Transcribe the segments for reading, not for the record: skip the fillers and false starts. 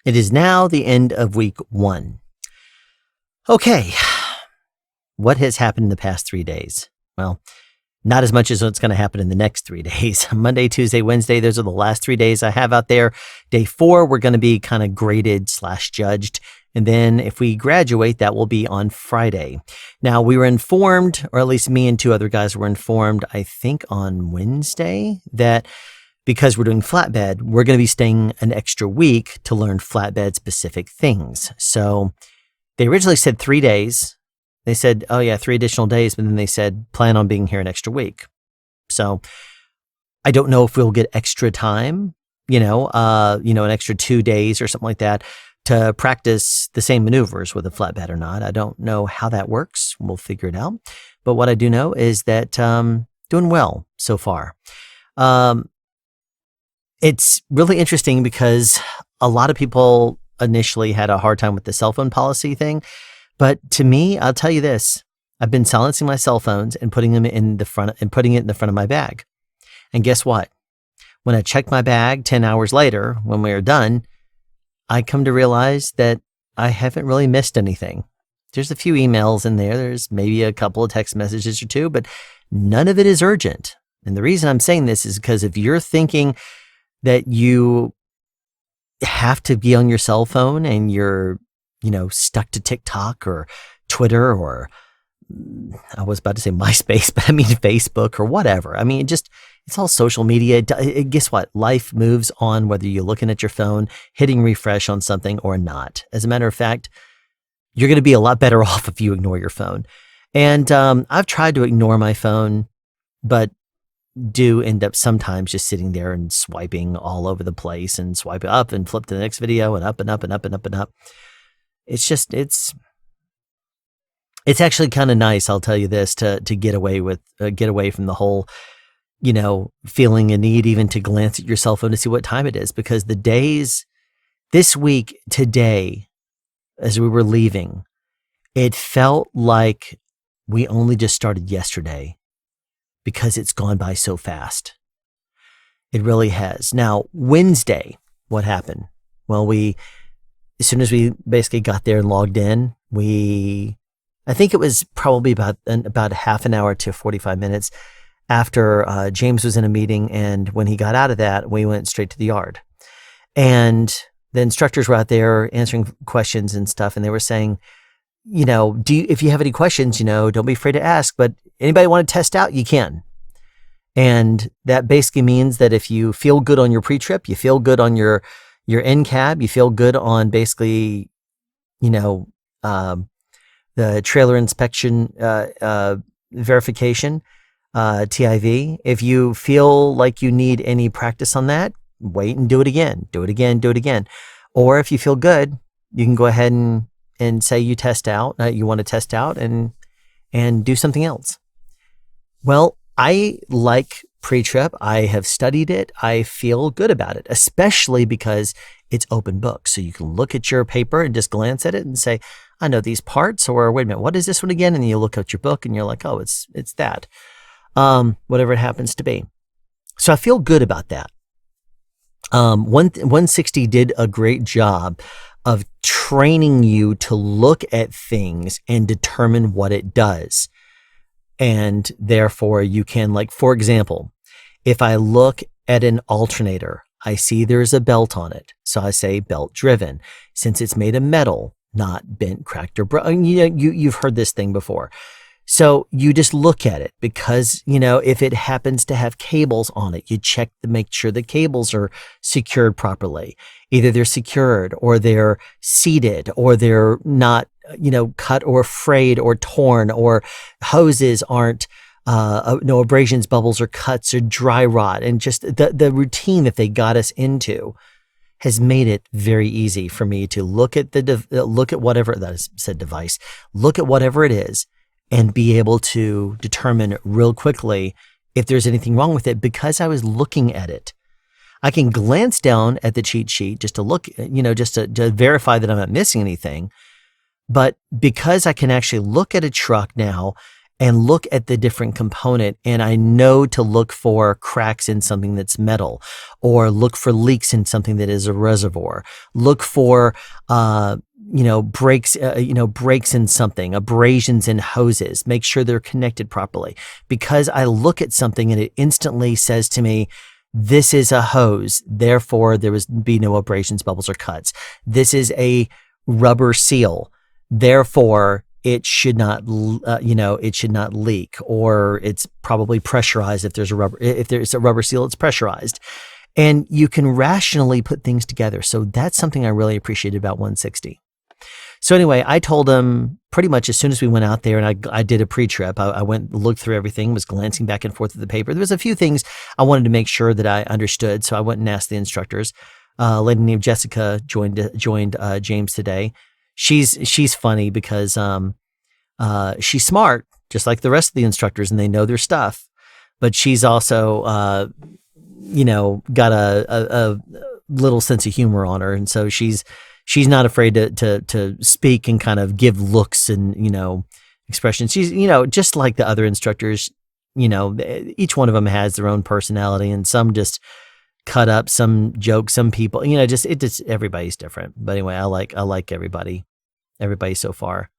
It is now the end of week 1. Okay, what has happened in the past 3 days? Well, not as much as what's going to happen in the next 3 days. Monday, Tuesday, Wednesday, those are the last 3 days I have out there. Day 4, we're going to be kind of graded/judged. And then if we graduate, that will be on Friday. Now, we were informed, or at least me and 2 other guys were informed, I think on Wednesday, that because we're doing flatbed, we're going to be staying an extra week to learn flatbed specific things. So they originally said 3 days. They said, oh yeah, 3 additional days, but then they said, plan on being here an extra week. So I don't know if we'll get extra time, an extra 2 days or something like that to practice the same maneuvers with a flatbed or not. I don't know how that works. We'll figure it out. But what I do know is that doing well so far. It's really interesting because a lot of people initially had a hard time with the cell phone policy thing. But to me, I'll tell you this, I've been silencing my cell phones and putting it in the front of my bag. And guess what? When I check my bag 10 hours later, when we are done, I come to realize that I haven't really missed anything. There's a few emails in there. There's maybe a couple of text messages or 2, but none of it is urgent. And the reason I'm saying this is because if you're thinking that you have to be on your cell phone and you're, stuck to TikTok or Twitter or I was about to say MySpace, but I mean Facebook or whatever. I mean, it's all social media. Guess what? Life moves on whether you're looking at your phone, hitting refresh on something or not. As a matter of fact, you're going to be a lot better off if you ignore your phone. And I've tried to ignore my phone, but do end up sometimes just sitting there and swiping all over the place and swipe up and flip to the next video and up and up and up and up and up. It's actually kind of nice, I'll tell you this, to get away from the whole, feeling a need even to glance at your cell phone to see what time it is, because the days this week, today, as we were leaving, it felt like we only just started yesterday because it's gone by so fast. It really has. Now, Wednesday, what happened? Well, as soon as we basically got there and logged in, I think it was probably about a half an hour to 45 minutes after James was in a meeting. And when he got out of that, we went straight to the yard. And the instructors were out there answering questions and stuff. And they were saying, if you have any questions, don't be afraid to ask, but anybody want to test out, you can. And that basically means that if you feel good on your pre-trip, you feel good on your NCAB, you feel good on basically, the trailer inspection verification, TIV. If you feel like you need any practice on that, wait and do it again. Or if you feel good, you can go ahead and say you test out, you want to test out and do something else. Well, I like pre-trip. I have studied it. I feel good about it, especially because it's open book. So you can look at your paper and just glance at it and say, I know these parts, or wait a minute, what is this one again? And you look at your book and you're like, oh, it's that, whatever it happens to be. So I feel good about that. 160 did a great job of training you to look at things and determine what it does. And therefore you can, like, for example, if I look at an alternator, I see there's a belt on it. So I say belt driven, since it's made of metal, not bent, cracked, or broken. You've heard this thing before. So you just look at it because, if it happens to have cables on it, you check to make sure the cables are secured properly. Either they're secured or they're seated or they're not, cut or frayed or torn, or hoses aren't, no abrasions, bubbles, or cuts, or dry rot. And just the routine that they got us into has made it very easy for me to look at whatever that is said device, look at whatever it is, and be able to determine real quickly if there's anything wrong with it because I was looking at it. I can glance down at the cheat sheet just to look, just to verify that I'm not missing anything. But because I can actually look at a truck now and look at the different component. And I know to look for cracks in something that's metal, or look for leaks in something that is a reservoir. Look for, breaks in something, abrasions in hoses. Make sure they're connected properly, because I look at something and it instantly says to me, this is a hose, therefore there would be no abrasions, bubbles, or cuts. This is a rubber seal, therefore it should not, it should not leak, or it's probably pressurized. If there's a rubber seal, it's pressurized, and you can rationally put things together. So that's something I really appreciated about 160. So anyway, I told him pretty much as soon as we went out there, and I did a pre-trip. I went, looked through everything, was glancing back and forth at the paper. There was a few things I wanted to make sure that I understood. So I went and asked the instructors. A lady named Jessica joined James today. She's funny because she's smart, just like the rest of the instructors, and they know their stuff. But she's also, got a little sense of humor on her, and so she's not afraid to speak and kind of give looks and, expressions. She's, just like the other instructors, each one of them has their own personality, and some just cut up, some joke, some people, just everybody's different. But anyway, I like everybody so far.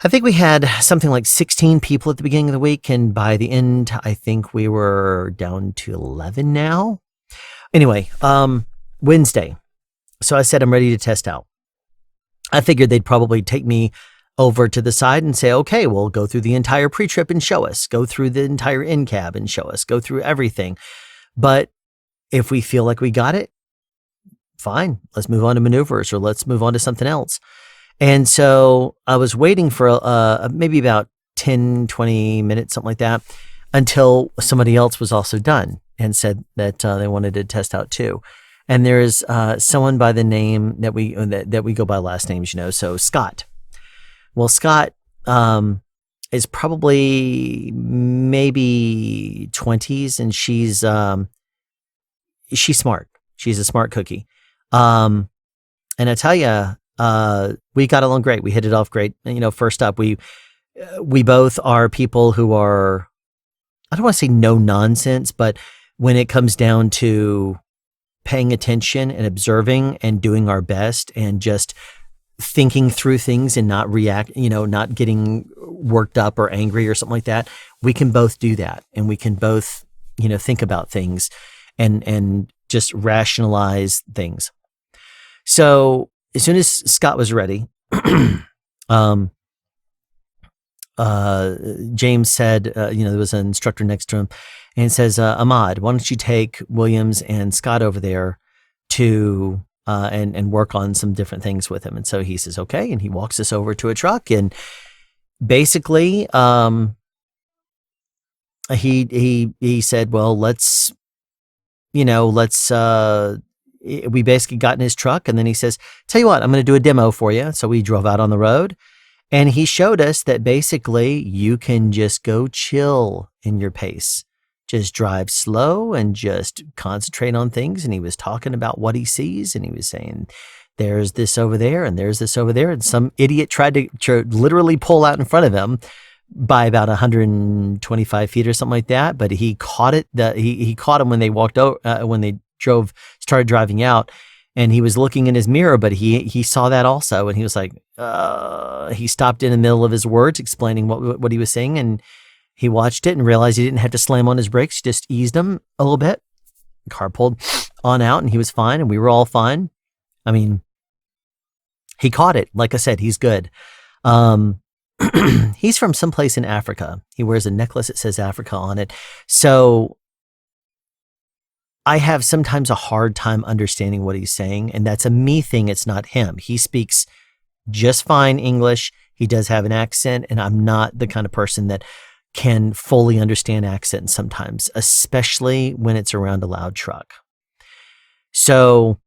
I think we had something like 16 people at the beginning of the week, and by the end, I think we were down to 11 now. Anyway, Wednesday. So I said, I'm ready to test out. I figured they'd probably take me over to the side and say, okay, we'll go through the entire pre-trip and show us, go through the entire in-cab and show us, go through everything. But if we feel like we got it, fine, let's move on to maneuvers, or let's move on to something else. And so I was waiting for maybe about 10, 20 minutes, something like that, until somebody else was also done and said that they wanted to test out too. And there's someone by the name that we go by last names, so Scott. Well, Scott is probably maybe 20s, and she's smart. She's a smart cookie. And I tell you, we got along great. We hit it off great. First up, we both are people who are, I don't want to say no nonsense, but when it comes down to paying attention and observing and doing our best and just thinking through things and not not getting worked up or angry or something like that, we can both do that. And we can both, think about things and just rationalize things. So as soon as Scott was ready, James said, there was an instructor next to him, and says, Ahmad, why don't you take Williams and Scott over there to and work on some different things with him? And so he says, okay, and he walks us over to a truck, and basically he said, well, let's we basically got in his truck, and then he says, tell you what, I'm going to do a demo for you. So we drove out on the road, and he showed us that basically you can just go chill in your pace. Just drive slow and just concentrate on things. And he was talking about what he sees, and he was saying, there's this over there and there's this over there. And some idiot tried to literally pull out in front of him by about 125 feet or something like that. But he caught it. He caught him when they walked out, when they started driving out, and he was looking in his mirror, but he saw that also. And he was like, he stopped in the middle of his words explaining what he was saying, and he watched it and realized he didn't have to slam on his brakes, just eased them a little bit. The car pulled on out, and he was fine, and we were all fine. I mean, he caught it. Like I said, he's good. He's from someplace in Africa. He wears a necklace that says Africa on it. So I have sometimes a hard time understanding what he's saying, and that's a me thing. It's not him. He speaks just fine English. He does have an accent, and I'm not the kind of person that can fully understand accents sometimes, especially when it's around a loud truck. So,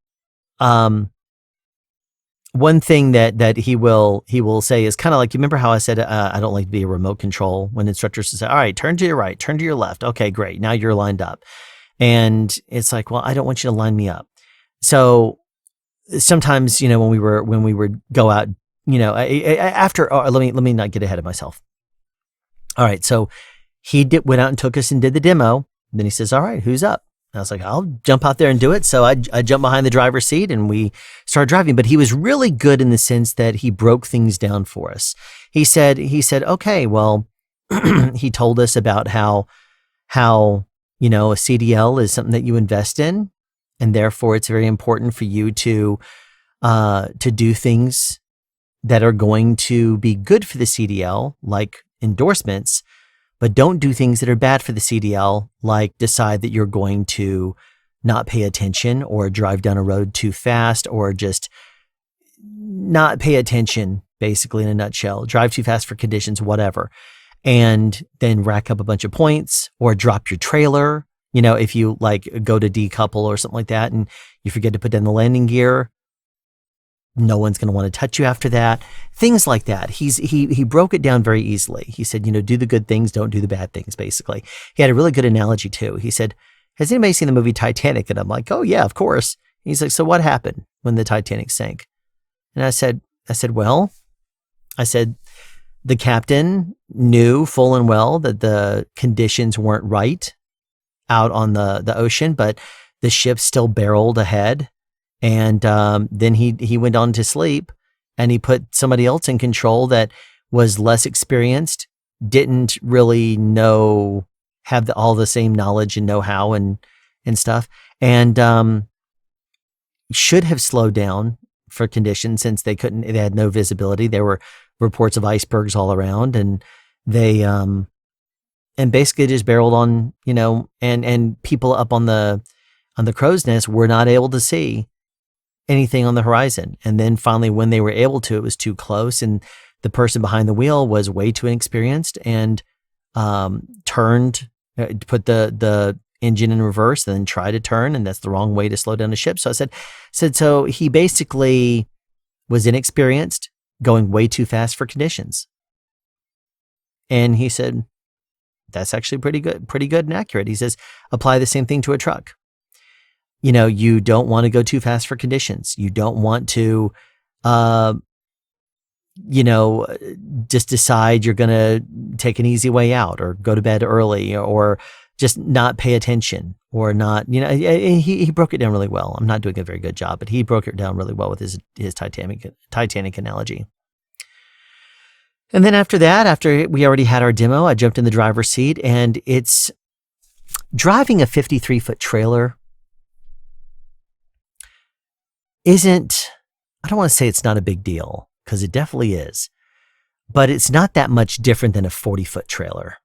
one thing that he will say is kind of like, you remember how I said, I don't like to be a remote control, when instructors say, all right, turn to your right, turn to your left. Okay, great. Now you're lined up. And it's like, well, I don't want you to line me up. So sometimes, when we would go out, after, let me not get ahead of myself. All right. So went out and took us and did the demo. Then he says, all right, who's up? And I was like, I'll jump out there and do it. So I jumped behind the driver's seat and we started driving. But he was really good in the sense that he broke things down for us. He said, okay, well, he told us about how a CDL is something that you invest in, and therefore it's very important for you to do things that are going to be good for the CDL, like endorsements, but don't do things that are bad for the CDL, like decide that you're going to not pay attention or drive down a road too fast or just not pay attention, basically in a nutshell, drive too fast for conditions, whatever. And then rack up a bunch of points or drop your trailer. If you like go to decouple or something like that and you forget to put in the landing gear, no one's going to want to touch you after that. Things like that. He broke it down very easily. He said, do the good things, don't do the bad things, basically. He had a really good analogy too. He said, has anybody seen the movie Titanic? And I'm like, oh yeah, of course. He's like, so what happened when the Titanic sank? And I said, the captain knew full and well that the conditions weren't right out on the ocean, but the ship still barreled ahead. And then he went on to sleep, and he put somebody else in control that was less experienced, didn't really have all the same knowledge and know-how and stuff, and should have slowed down for conditions since they had no visibility. There were reports of icebergs all around, and they and basically just barreled on, and people up on the crow's nest were not able to see anything on the horizon. And then finally, when they were able to, it was too close, and the person behind the wheel was way too inexperienced and put the engine in reverse and then tried to turn, and that's the wrong way to slow down a ship. So I said so he basically was inexperienced, going way too fast for conditions. And he said, that's actually pretty good and accurate. He says, apply the same thing to a truck. You don't want to go too fast for conditions. You don't want to, just decide you're going to take an easy way out or go to bed early or just not pay attention or not, he broke it down really well. I'm not doing a very good job, but he broke it down really well with his Titanic analogy. And then after we already had our demo, I jumped in the driver's seat, and it's driving a 53-foot trailer I don't want to say it's not a big deal, because it definitely is, but it's not that much different than a 40-foot trailer.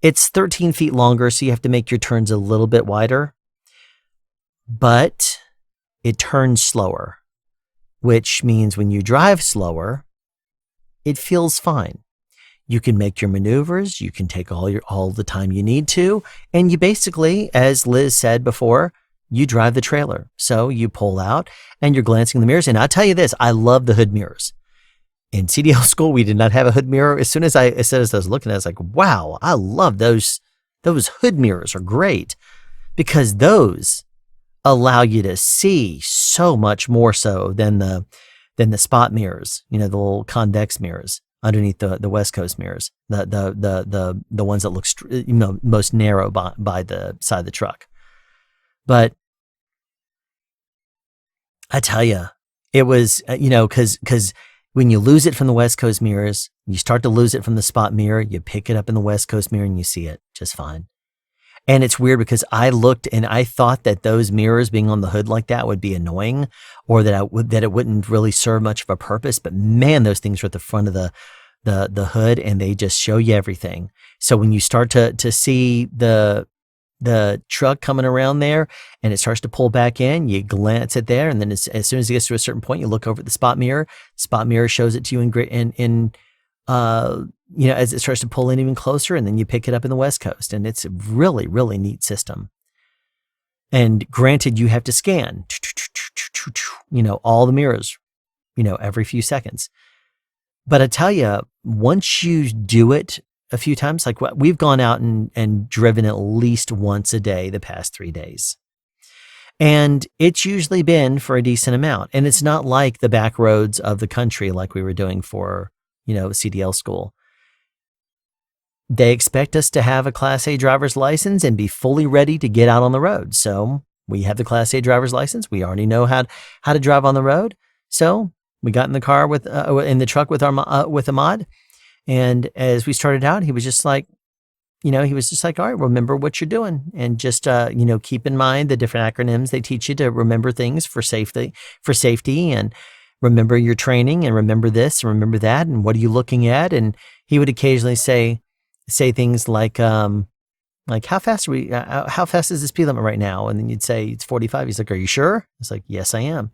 It's 13 feet longer, so you have to make your turns a little bit wider, but it turns slower, which means when you drive slower, it feels fine. You can make your maneuvers, you can take all the time you need to, and you basically, as Liz said before, you drive the trailer. So you pull out and you're glancing in the mirrors. And I'll tell you this, I love the hood mirrors. In CDL school, we did not have a hood mirror. As soon as I was looking at it, I was like, wow, I love those. Those hood mirrors are great because those allow you to see so much more so than the spot mirrors, the little convex mirrors underneath the West Coast mirrors, the ones that look most narrow by the side of the truck. But I tell you, it was, because when you lose it from the West Coast mirrors, you start to lose it from the spot mirror, you pick it up in the West Coast mirror and you see it just fine. And it's weird because I looked and I thought that those mirrors being on the hood like that would be annoying, or that it wouldn't really serve much of a purpose. But man, those things are at the front of the hood and they just show you everything. So when you start to see the truck coming around there and it starts to pull back in, you glance at there, and then as soon as it gets to a certain point, you look over at the spot mirror. Spot mirror shows it to you as it starts to pull in even closer, and then you pick it up in the West Coast, and it's a really, really neat system. And granted, you have to scan, all the mirrors, every few seconds. But I tell you, once you do it a few times, like we've gone out and driven at least once a day the past 3 days. And it's usually been for a decent amount. And it's not like the back roads of the country like we were doing for, CDL school. they expect us to have a Class A driver's license and be fully ready to get out on the road. So we have the Class A driver's license. We already know how to drive on the road. So we got in the car in the truck with Ahmad. And as we started out, he was just like, all right, remember what you're doing, and just, keep in mind the different acronyms they teach you to remember things for safety, and remember your training, and remember this and remember that. And what are you looking at? And he would occasionally say things like how fast is the speed limit right now? And then you'd say it's 45. He's like, are you sure? It's like, yes, I am.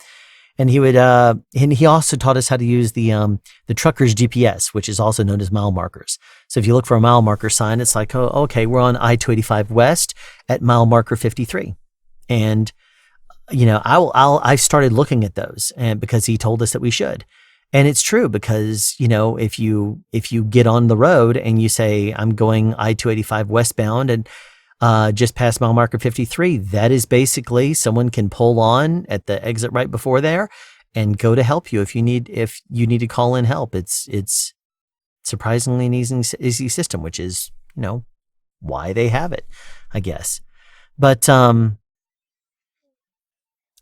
And he would, and he also taught us how to use the trucker's GPS, which is also known as mile markers. So if you look for a mile marker sign, it's like, oh, okay, we're on I-285 West at mile marker 53. And, I started looking at those, and because he told us that we should. And it's true, because, if you get on the road and you say, I'm going I-285 westbound and just past mile marker 53, that is basically someone can pull on at the exit right before there and go to help you if you need to call in help. It's surprisingly an easy system, which is, why they have it, I guess. But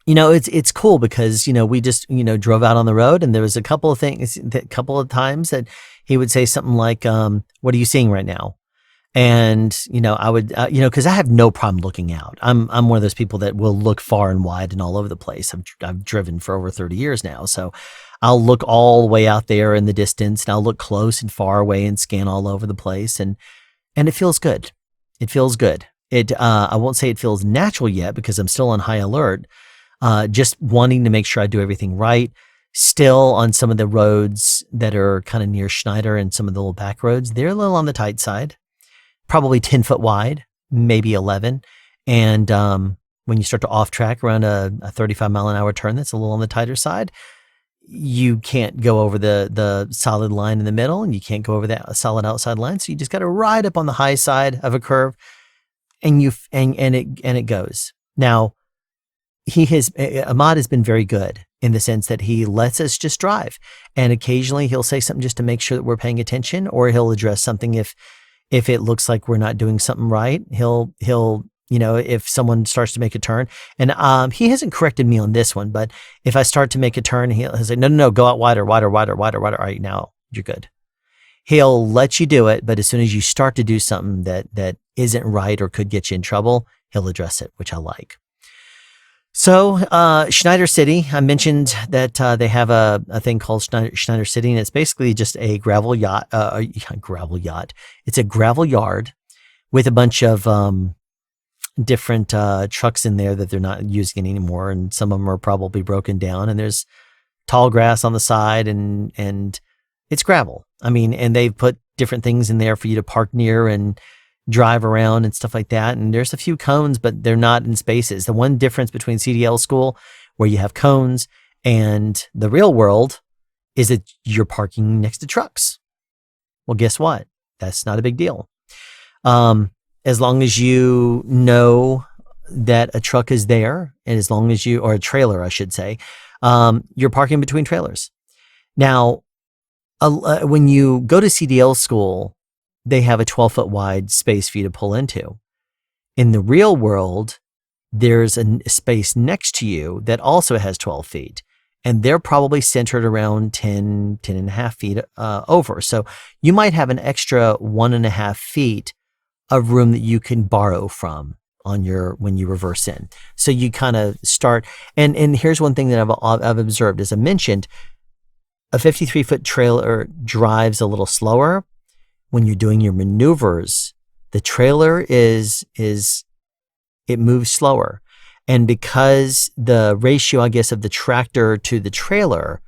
it's cool because, we just, drove out on the road, and there was a couple of times that he would say something like, what are you seeing right now? And, I would, because I have no problem looking out. I'm one of those people that will look far and wide and all over the place. I've driven for over 30 years now. So I'll look all the way out there in the distance, and I'll look close and far away and scan all over the place. And it feels good. It feels good. I won't say it feels natural yet, because I'm still on high alert, just wanting to make sure I do everything right. Still on some of the roads that are kind of near Schneider and some of the little back roads, they're a little on the tight side. Probably 10 foot wide, maybe 11. And when you start to off track around a 35 mile an hour turn, that's a little on the tighter side. You can't go over the solid line in the middle, and you can't go over that solid outside line. So you just got to ride up on the high side of a curve, and it goes. Now, Ahmad has been very good in the sense that he lets us just drive, and occasionally he'll say something just to make sure that we're paying attention, or he'll address something if it looks like we're not doing something right. He'll if someone starts to make a turn, and he hasn't corrected me on this one, but if I start to make a turn, he'll say, no, go out wider. All right, now you're good. He'll let you do it, but as soon as you start to do something that isn't right or could get you in trouble, he'll address it, which I like. So Schneider City, I mentioned that they have a thing called Schneider City, and it's basically just a gravel yacht. It's a gravel yard with a bunch of different trucks in there that they're not using anymore, and some of them are probably broken down. And there's tall grass on the side, and it's gravel. I mean, and they've put different things in there for you to park near and drive around and stuff like that. And there's a few cones, but they're not in spaces. The one difference between CDL school, where you have cones, and the real world is that you're parking next to trucks. Well, guess what? That's not a big deal. As long as you know that a truck is there, and as long as or a trailer, I should say, you're parking between trailers. Now, when you go to CDL school, they have a 12-foot wide space for you to pull into. In the real world, there's a space next to you that also has 12 feet, and they're probably centered around 10 and a half feet over. So you might have an extra 1.5 feet of room that you can borrow from when you reverse in. So you kind of start, and here's one thing that I've observed. As I mentioned, a 53-foot trailer drives a little slower. When you're doing your maneuvers, the trailer it moves slower. And because the ratio, I guess, of the tractor to the trailer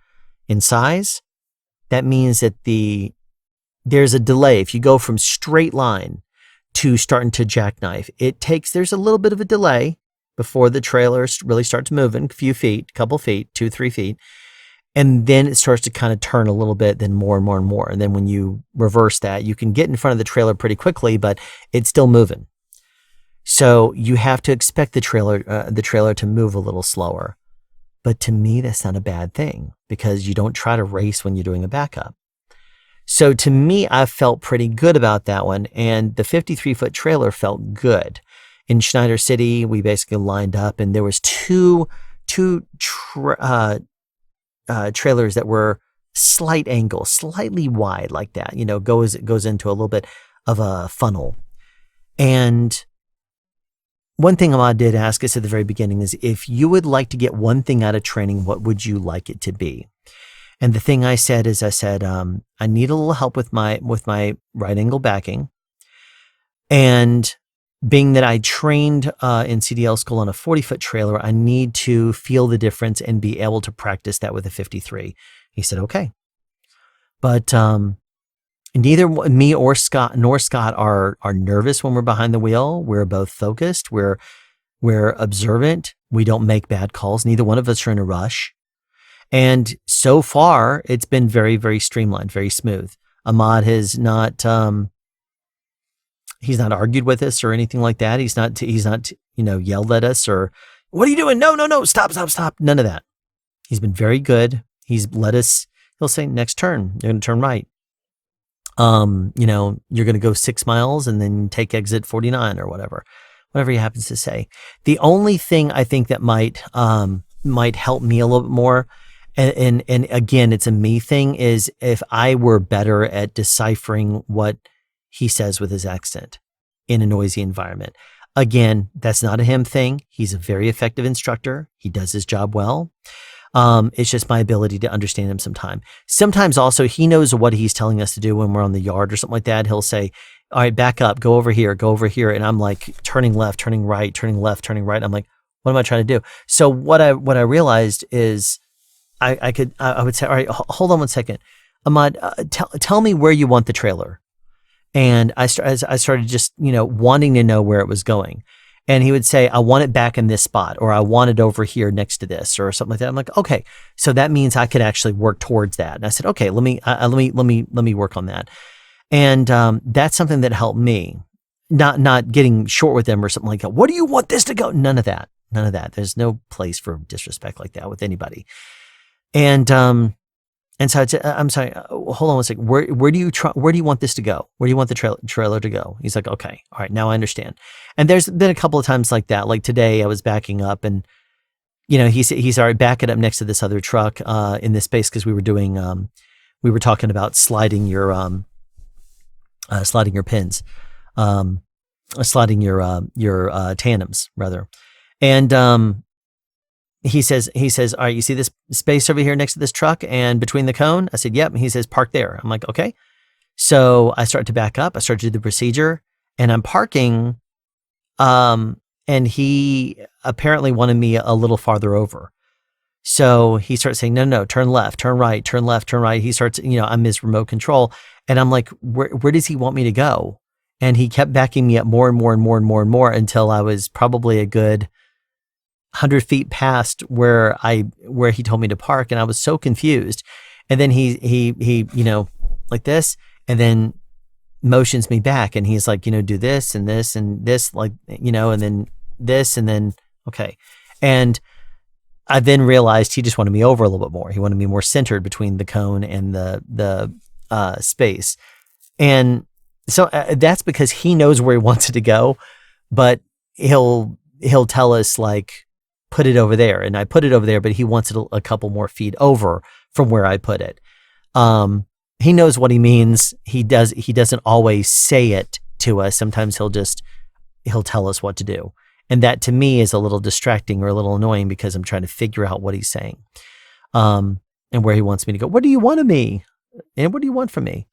in size, that means that there's a delay. If you go from straight line to starting to jackknife, there's a little bit of a delay before the trailer really starts moving, a few feet, couple feet, 2-3 feet. And then it starts to kind of turn a little bit, then more and more and more. And then when you reverse that, you can get in front of the trailer pretty quickly, but it's still moving. So you have to expect the trailer to move a little slower. But to me, that's not a bad thing, because you don't try to race when you're doing a backup. So to me, I felt pretty good about that one. And the 53-foot trailer felt good. In Schneider City, we basically lined up, and there was two trailers that were slight angle, slightly wide like that, goes into a little bit of a funnel. And one thing Ahmad did ask us at the very beginning is, if you would like to get one thing out of training, what would you like it to be? And the thing I said is, I need a little help with my right angle backing. And being that I trained in CDL school on a 40-foot trailer, I need to feel the difference and be able to practice that with a 53. He said, okay. But neither me or Scott are nervous when we're behind the wheel. We're both focused. We're observant. We don't make bad calls. Neither one of us are in a rush. And so far, it's been very, very streamlined, very smooth. Ahmad has not, he's not argued with us or anything like that. He's not, yelled at us or, what are you doing? No, stop. None of that. He's been very good. He's let us, he'll say, next turn, you're going to turn right. You're going to go 6 miles and then take exit 49 or whatever he happens to say. The only thing I think that might help me a little bit more, and again, it's a me thing, is if I were better at deciphering what he says with his accent in a noisy environment. Again, that's not a him thing. He's a very effective instructor. He does his job well. It's just my ability to understand him sometimes also he knows what he's telling us to do when we're on the yard or something like that. He'll say, all right, back up, go over here. And I'm like turning left, turning right, turning left, turning right. I'm like, what am I trying to do? So what I realized is I would say, all right, hold on one second. Ahmad, tell me where you want the trailer. And I started just, wanting to know where it was going. And he would say, I want it back in this spot, or I want it over here next to this, or something like that. I'm like, okay, so that means I could actually work towards that. And I said, okay, let me work on that. And that's something that helped me, not getting short with them or something like that. What do you want this to go? None of that. There's no place for disrespect like that with anybody. And so I'd say, I'm sorry, hold on one second. Where do you want this to go? Where do you want the trailer to go? He's like, okay, all right, now I understand. And there's been a couple of times like that. Like today I was backing up and, he's all right, back it up next to this other truck in this space, because we were talking about sliding your pins, sliding your tandems rather. And he says, all right, you see this space over here next to this truck and between the cone? I said, yep. And he says, park there. I'm like, okay. So I start to back up. I start to do the procedure and I'm parking. And he apparently wanted me a little farther over. So he starts saying, no, turn left, turn right, turn left, turn right. He starts, I'm his remote control. And I'm like, where does he want me to go? And he kept backing me up more and more and more and more and more until I was probably a good 100 feet past where he told me to park. And I was so confused. And then he like this, and then motions me back. And he's like, do this and this and this, like, and then this, and then, okay. And I then realized he just wanted me over a little bit more. He wanted me more centered between the cone and the space. And so that's because he knows where he wants it to go, but he'll tell us like, put it over there. And I put it over there, but he wants it a couple more feet over from where I put it. He knows what he means. He doesn't always say it to us. Sometimes he'll tell us what to do. And that to me is a little distracting or a little annoying because I'm trying to figure out what he's saying. And where he wants me to go. What do you want of me? And what do you want from me?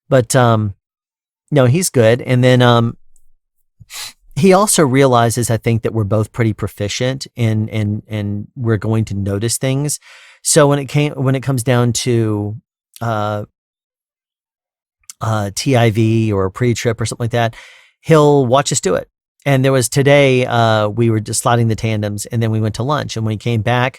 But, no, he's good. And then, he also realizes, I think, that we're both pretty proficient and we're going to notice things. So when it comes down to TIV or pre-trip or something like that, he'll watch us do it. And there was today, we were just sliding the tandems and then we went to lunch. And when we came back,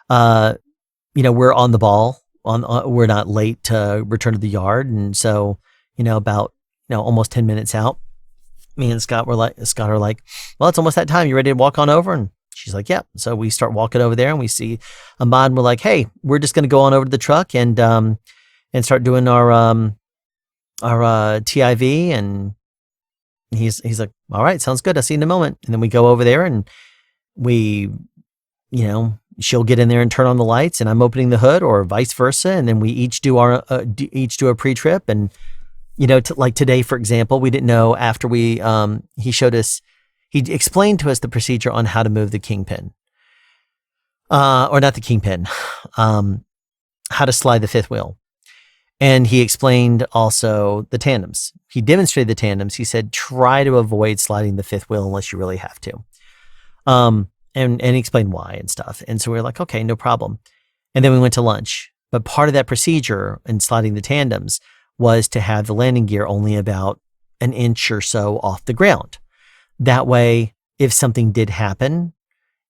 we're on the ball. We're not late to return to the yard. And so, about almost 10 minutes out, me and Scott are like, well, it's almost that time. You ready to walk on over? And she's like, yeah. So we start walking over there and we see Ahmad and we're like, hey, we're just going to go on over to the truck and start doing our TIV, and he's like, all right, sounds good. I'll see you in a moment. And then we go over there and we, she'll get in there and turn on the lights, and I'm opening the hood, or vice versa. And then we each do a pre-trip. And, like today, for example, we didn't know after he explained to us the procedure on how to move the kingpin, or not the kingpin, how to slide the fifth wheel. And he explained also the tandems. He demonstrated the tandems. He said, try to avoid sliding the fifth wheel unless you really have to. And he explained why and stuff. And so we were like, okay, no problem. And then we went to lunch. But part of that procedure in sliding the tandems was to have the landing gear only about an inch or so off the ground. That way, if something did happen,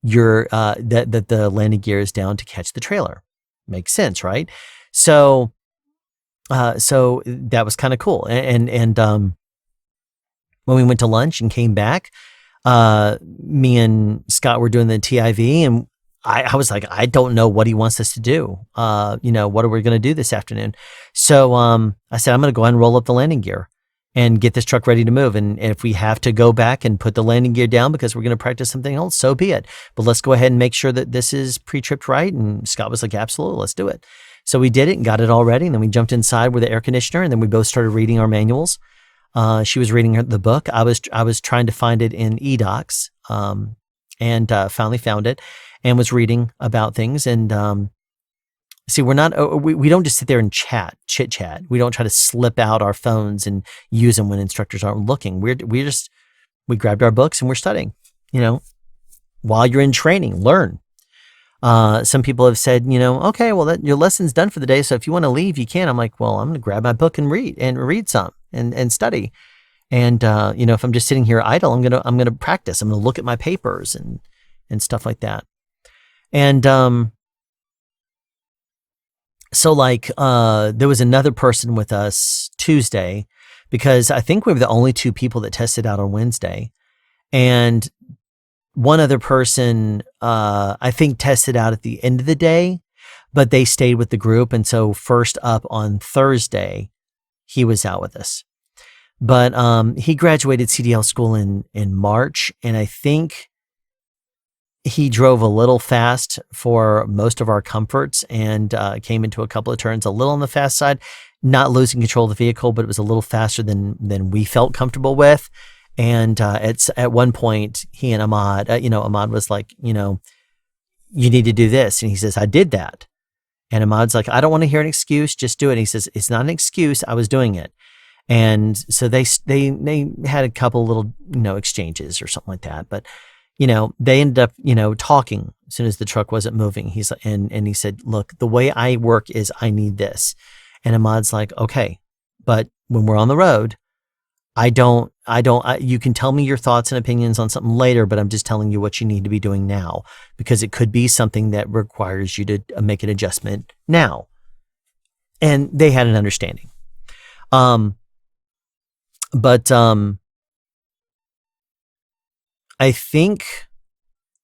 that the landing gear is down to catch the trailer. Makes sense, right? So that was kind of cool. And when we went to lunch and came back, me and Scott were doing the TIV, and I was like, I don't know what he wants us to do. What are we going to do this afternoon? So I said, I'm going to go ahead and roll up the landing gear and get this truck ready to move. And if we have to go back and put the landing gear down because we're going to practice something else, so be it. But let's go ahead and make sure that this is pre-tripped right. And Scott was like, absolutely, let's do it. So we did it and got it all ready. And then we jumped inside with the air conditioner, and then we both started reading our manuals. She was reading the book. I was trying to find it in eDocs, and finally found it and was reading about things. And see, we don't just sit there and chit chat. We don't try to slip out our phones and use them when instructors aren't looking. We grabbed our books and we're studying. While you're in training, learn. Some people have said, okay, well, your lesson's done for the day. So if you want to leave, you can. I'm like, well, I'm going to grab my book and read some and study. And, if I'm just sitting here idle, I'm going to practice. I'm going to look at my papers and stuff like that. And, so there was another person with us Tuesday, because I think we were the only two people that tested out on Wednesday. And one other person, I think, tested out at the end of the day, but they stayed with the group. And so first up on Thursday, he was out with us. But he graduated CDL school in March, and I think he drove a little fast for most of our comforts, and came into a couple of turns a little on the fast side, not losing control of the vehicle, but it was a little faster than we felt comfortable with. And at one point, he and Ahmad, Ahmad was like, you need to do this. And he says, I did that. And Ahmad's like, I don't want to hear an excuse. Just do it. And he says, it's not an excuse. I was doing it. And so they had a couple little, exchanges or something like that. But, they ended up, talking as soon as the truck wasn't moving. He's like, and he said, look, the way I work is I need this. And Ahmad's like, okay, but when we're on the road, you can tell me your thoughts and opinions on something later, but I'm just telling you what you need to be doing now, because it could be something that requires you to make an adjustment now. And they had an understanding. But I think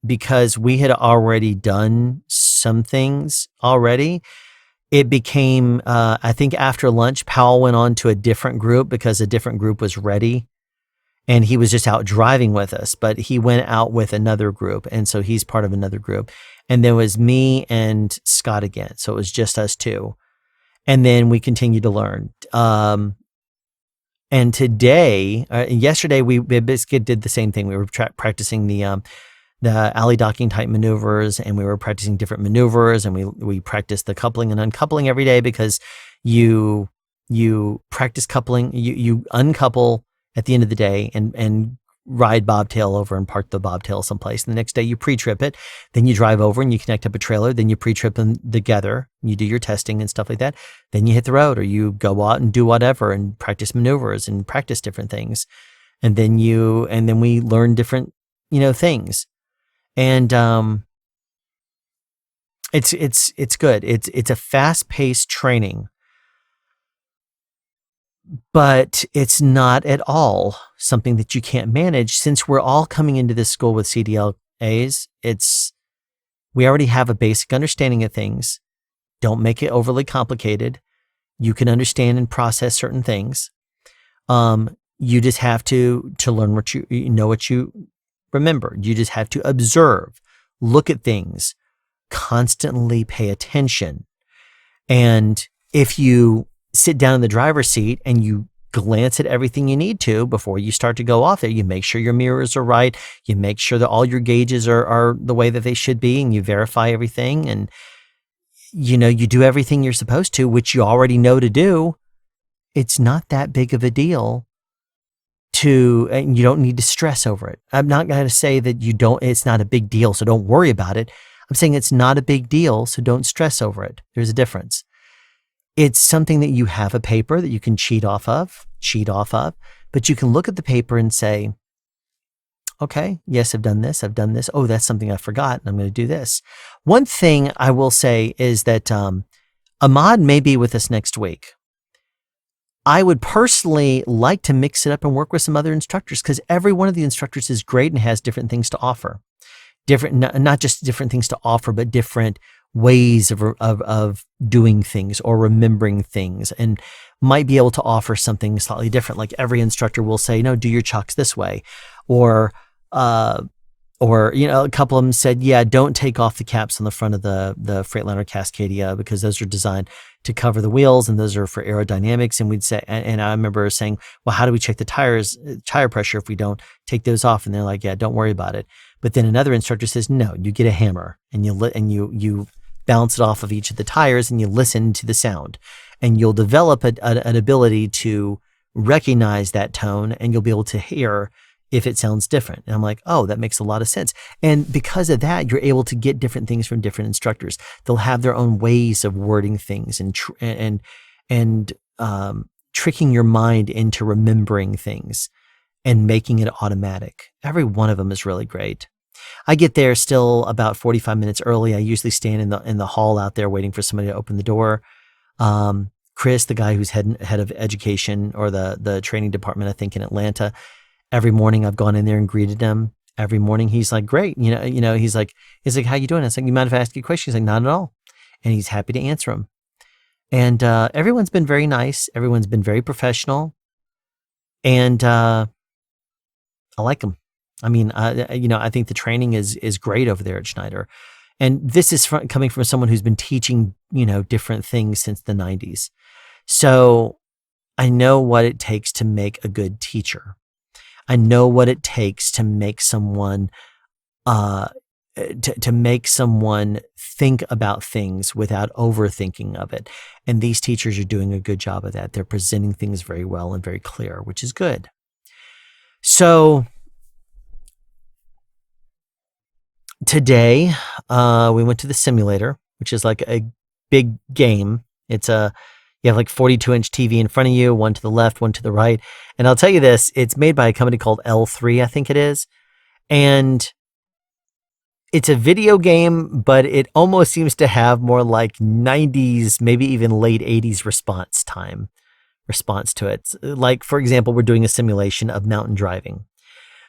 because we had already done some things already, it became, I think after lunch, Powell went on to a different group because a different group was ready, and he was just out driving with us, but he went out with another group. And so he's part of another group. And there was me and Scott again. So it was just us two. And then we continued to learn. And today, yesterday, we basically did the same thing. We were practicing the alley docking type maneuvers, and we were practicing different maneuvers, and we practiced the coupling and uncoupling every day, because you practice coupling, you uncouple at the end of the day and ride bobtail over and park the bobtail someplace. And the next day you pre-trip it, then you drive over and you connect up a trailer, then you pre-trip them together, you do your testing and stuff like that. Then you hit the road, or you go out and do whatever and practice maneuvers and practice different things. And then we learn different, things. And it's good. It's a fast-paced training, but it's not at all something that you can't manage, since we're all coming into this school with CDLAs. We already have a basic understanding of things. Don't make it overly complicated. You can understand and process certain things. You just have to learn what you know, what you remember. You just have to observe, look at things, constantly pay attention. And if you sit down in the driver's seat and you glance at everything you need to before you start to go off there, you make sure your mirrors are right. You make sure that all your gauges are the way that they should be, and you verify everything. And, you do everything you're supposed to, which you already know to do. It's not that big of a deal and you don't need to stress over it. I'm not going to say that it's not a big deal, so don't worry about it. I'm saying it's not a big deal, so don't stress over it. There's a difference. It's something that you have a paper that you can cheat off of, but you can look at the paper and say, okay, yes, I've done this. Oh, that's something I forgot, and I'm going to do this. One thing I will say is that Ahmad may be with us next week. I would personally like to mix it up and work with some other instructors, because every one of the instructors is great and has different things to offer. Not just different things to offer, but different ways of doing things or remembering things, and might be able to offer something slightly different. Like every instructor will say, no, do your chocks this way. Or a couple of them said, yeah, don't take off the caps on the front of the Freightliner Cascadia, because those are designed to cover the wheels and those are for aerodynamics. And we'd say, and I remember saying, well, how do we check the tire pressure if we don't take those off? And they're like, yeah, don't worry about it. But then another instructor says, no, you get a hammer and you bounce it off of each of the tires and you listen to the sound, and you'll develop an ability to recognize that tone, and you'll be able to hear if it sounds different. And I'm like, oh, that makes a lot of sense. And because of that, you're able to get different things from different instructors. They'll have their own ways of wording things and tricking your mind into remembering things and making it automatic. Every one of them is really great. I get there still about 45 minutes early. I usually stand in the hall out there waiting for somebody to open the door. Chris, the guy who's head of education or the training department, I think in Atlanta, every morning I've gone in there and greeted him. Every morning he's like, great. He's like, how you doing? I was like, you mind if I ask you a question? He's like, not at all. And he's happy to answer them. And everyone's been very nice. Everyone's been very professional. And I like them. I mean, I think the training is great over there at Schneider. And this is coming from someone who's been teaching, different things since the 90s. So I know what it takes to make a good teacher. I know what it takes to make someone to make someone think about things without overthinking of it. And these teachers are doing a good job of that. They're presenting things very well and very clear, which is good. So today, we went to the simulator, which is like a big game. You have like 42-inch TV in front of you, one to the left, one to the right. And I'll tell you this, it's made by a company called L3, I think it is. And it's a video game, but it almost seems to have more like 90s, maybe even late 80s response to it. Like, for example, we're doing a simulation of mountain driving.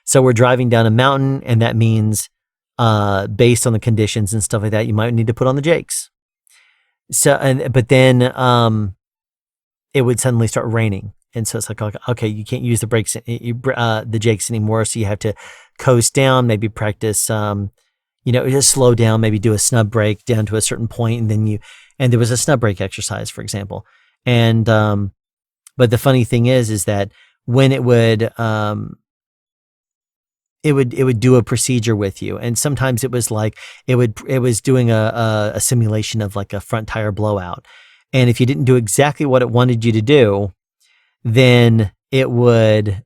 So we're driving down a mountain, and that means based on the conditions and stuff like that, you might need to put on the jakes. But then it would suddenly start raining. And so it's like, okay, you can't use the jakes anymore. So you have to coast down, maybe practice, just slow down, maybe do a snub brake down to a certain point. And there was a snub brake exercise, for example. And, but the funny thing is that when it would do a procedure with you. And sometimes it was like, it was doing a simulation of like a front tire blowout. And if you didn't do exactly what it wanted you to do, then it would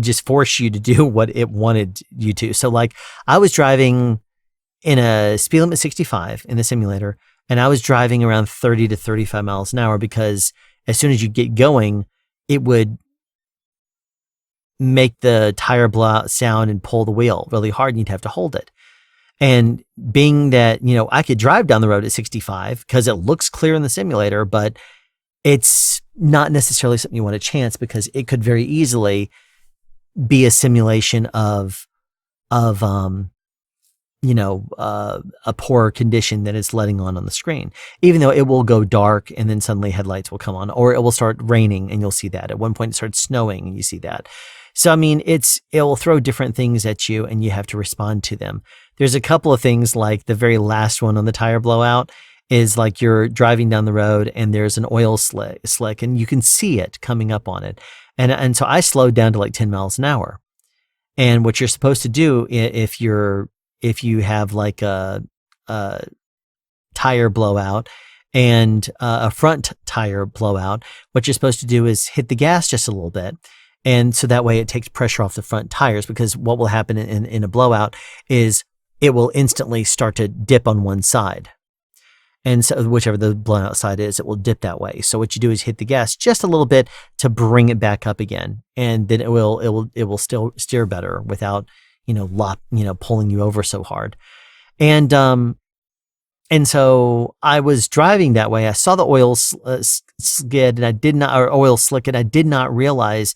just force you to do what it wanted you to. So like I was driving in a speed limit 65 in the simulator, and I was driving around 30 to 35 miles an hour, because as soon as you get going, it would make the tire blowout sound and pull the wheel really hard, and you'd have to hold it. And being that, I could drive down the road at 65 because it looks clear in the simulator, but it's not necessarily something you want to chance, because it could very easily be a simulation of a poor condition that it's letting on the screen, even though it will go dark and then suddenly headlights will come on, or it will start raining and you'll see that. At one point it starts snowing and you see that. So, I mean, it will throw different things at you and you have to respond to them. There's a couple of things, like the very last one on the tire blowout is like you're driving down the road and there's an oil slick and you can see it coming up on it. And so I slowed down to like 10 miles an hour. And what you're supposed to do if you have like a tire blowout and a front tire blowout, what you're supposed to do is hit the gas just a little bit. And so that way it takes pressure off the front tires, because what will happen in a blowout is it will instantly start to dip on one side. And so whichever the blowout side is, it will dip that way. So what you do is hit the gas just a little bit to bring it back up again. And then it will still steer better without, pulling you over so hard. And so I was driving that way. I saw the oil skid and oil slick, and I did not realize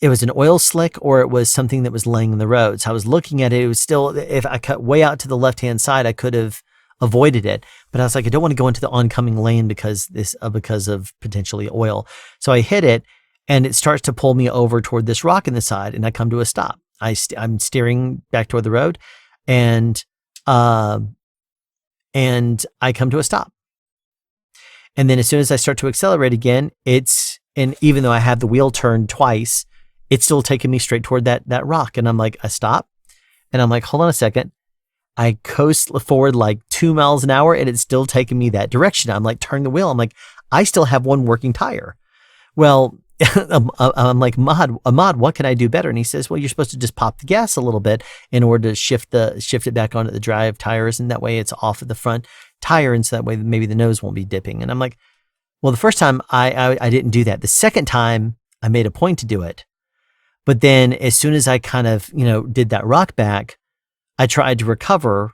it was an oil slick or it was something that was laying in the road. So I was looking at it. It was still, if I cut way out to the left-hand side, I could have avoided it. But I was like, I don't want to go into the oncoming lane because of potentially oil. So I hit it and it starts to pull me over toward this rock in the side, and I come to a stop. I'm steering back toward the road, and I come to a stop. And then as soon as I start to accelerate again, and even though I have the wheel turned twice, it's still taking me straight toward that rock. And I'm like, I stop and I'm like, hold on a second. I coast forward like 2 miles an hour and it's still taking me that direction. I'm like, turn the wheel. I'm like, I still have one working tire. Well, I'm like, Ahmad, what can I do better? And he says, well, you're supposed to just pop the gas a little bit in order to shift it back onto the drive tires. And that way it's off of the front tire. And so that way maybe the nose won't be dipping. And I'm like, well, the first time I didn't do that. The second time I made a point to do it. But then as soon as I kind of, did that rock back, I tried to recover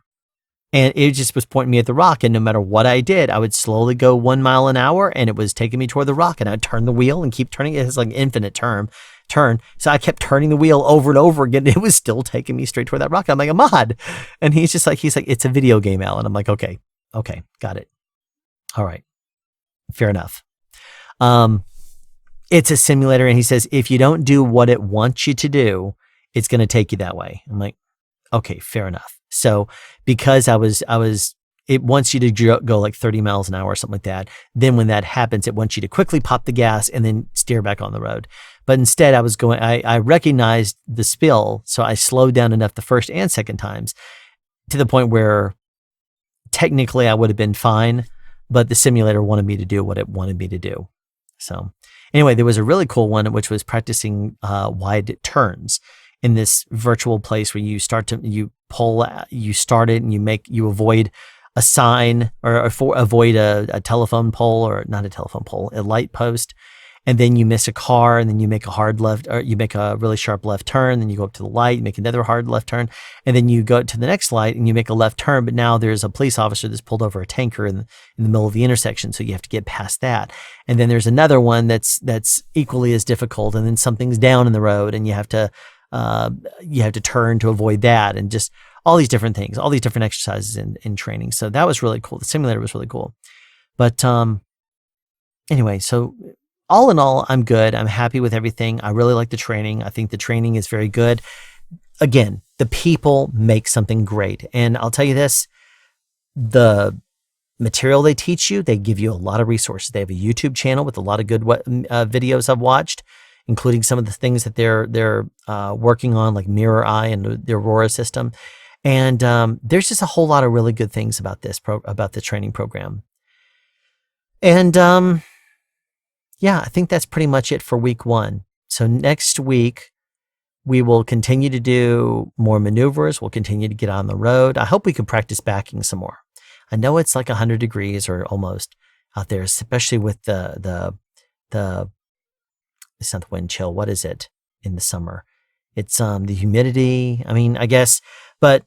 and it just was pointing me at the rock. And no matter what I did, I would slowly go 1 mile an hour and it was taking me toward the rock, and I'd turn the wheel and keep turning. It's like an infinite turn. So I kept turning the wheel over and over again. It was still taking me straight toward that rock. I'm like, Ahmad. And he's like, it's a video game, Alan. I'm like, okay, got it. All right. Fair enough. It's a simulator. And he says, if you don't do what it wants you to do, it's going to take you that way. I'm like, okay, fair enough. So because it wants you to go like 30 miles an hour or something like that. Then when that happens, it wants you to quickly pop the gas and then steer back on the road. But instead I recognized the spill. So I slowed down enough the first and second times to the point where technically I would have been fine, but the simulator wanted me to do what it wanted me to do. So anyway, there was a really cool one, which was practicing wide turns in this virtual place where you start it and you avoid a sign or avoid a telephone pole, or not a telephone pole, a light post. And then you miss a car, and then you make a hard left, or you make a really sharp left turn. Then you go up to the light, you make another hard left turn, and then you go to the next light and you make a left turn. But now there's a police officer that's pulled over a tanker in the middle of the intersection, so you have to get past that. And then there's another one that's equally as difficult, and then something's down in the road, and you have to turn to avoid that, and just all these different things, all these different exercises in training. So that was really cool. The simulator was really cool. But anyway, so all in all, I'm good. I'm happy with everything. I really like the training. I think the training is very good. Again, the people make something great. And I'll tell you this, the material they teach you, they give you a lot of resources. They have a YouTube channel with a lot of good videos I've watched, including some of the things that they're working on, like Mirror Eye and the Aurora system. And there's just a whole lot of really good things about about the training program. And yeah, I think that's pretty much it for week 1. So next week, we will continue to do more maneuvers. We'll continue to get on the road. I hope we can practice backing some more. I know it's like 100 degrees or almost out there, especially with the it's not the wind chill. What is it in the summer? It's the humidity. I mean, I guess, but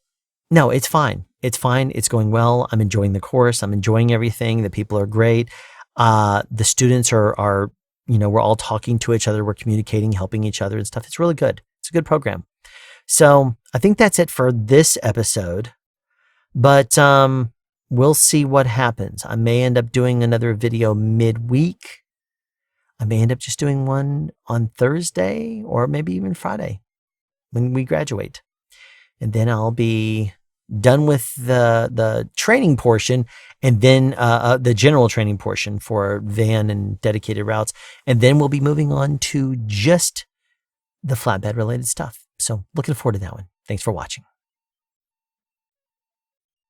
no, it's fine. It's fine. It's going well. I'm enjoying the course. I'm enjoying everything. The people are great. The students are, we're all talking to each other. We're communicating, helping each other and stuff. It's really good. It's a good program. So I think that's it for this episode But we'll see what happens. I may end up doing another video midweek. I may end up just doing one on Thursday or maybe even Friday when we graduate. And then I'll be done with the training portion, and then the general training portion for van and dedicated routes. And then we'll be moving on to just the flatbed related stuff. So looking forward to that one. Thanks for watching.